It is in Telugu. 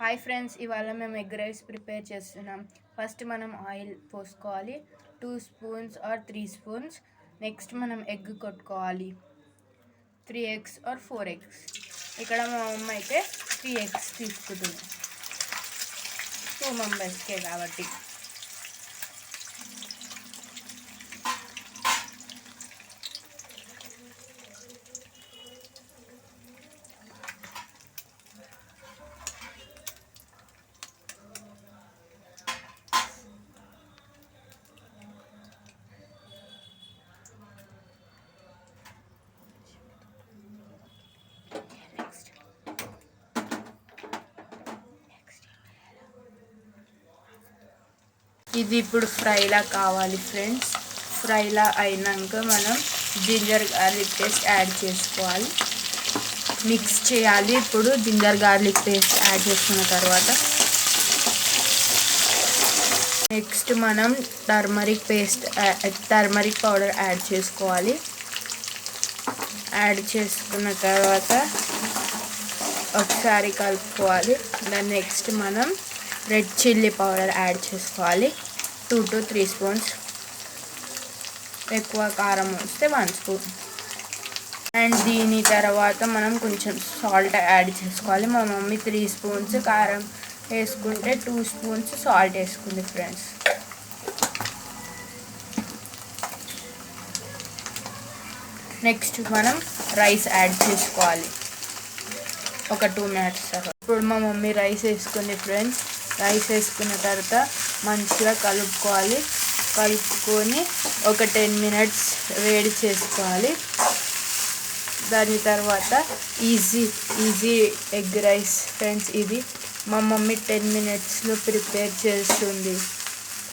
హాయ్ ఫ్రెండ్స్, ఇవాళ మేము ఎగ్ రైస్ ప్రిపేర్ చేస్తున్నాం. ఫస్ట్ మనం ఆయిల్ పోసుకోవాలి, 2 స్పూన్స్ ఆర్ 3 స్పూన్స్. నెక్స్ట్ మనం ఎగ్ కొట్టుకోవాలి, 3 eggs ఆర్ 4 eggs. ఇక్కడ మా అమ్మ అయితే 3 eggs తీసుకుంటుంది, 2 మెంబర్స్కే కాబట్టి. ఇది ఇప్పుడు ఫ్రైలా కావాలి ఫ్రెండ్స్. ఫ్రైలా అయినాక మనం జింజర్ గార్లిక్ పేస్ట్ యాడ్ చేసుకోవాలి, మిక్స్ చేయాలి. ఇప్పుడు జింజర్ గార్లిక్ పేస్ట్ యాడ్ చేసుకున్న తర్వాత నెక్స్ట్ మనం టర్మరిక్ పౌడర్ యాడ్ చేసుకోవాలి. యాడ్ చేసుకున్న తర్వాత ఒకసారి కలుపుకోవాలి. దాని నెక్స్ట్ మనం రెడ్ చిల్లీ పౌడర్ యాడ్ చేసుకోవాలి, 2 to 3 స్పూన్స్. ఎక్కువ కారం వస్తే 1 స్పూన్. అండ్ దీని తర్వాత మనం కొంచెం సాల్ట్ యాడ్ చేసుకోవాలి. మా మమ్మీ 3 స్పూన్స్ కారం వేసుకుంటే 2 స్పూన్స్ సాల్ట్ వేసుకుంది ఫ్రెండ్స్. నెక్స్ట్ మనం రైస్ యాడ్ చేసుకోవాలి ఒక 2 minutes తర్వాత. ఇప్పుడు మా మమ్మీ రైస్ వేసుకుంది ఫ్రెండ్స్. రైస్ వేసుకున్న తర్వాత మంచిగా కలుపుకోవాలి. కలుపుకొని ఒక 10 minutes వేడి చేసుకోవాలి. దాని తర్వాత ఈజీ ఎగ్ రైస్ ఫ్రెండ్స్. ఇది మా మమ్మీ 10 minutesలో ప్రిపేర్ చేస్తుంది.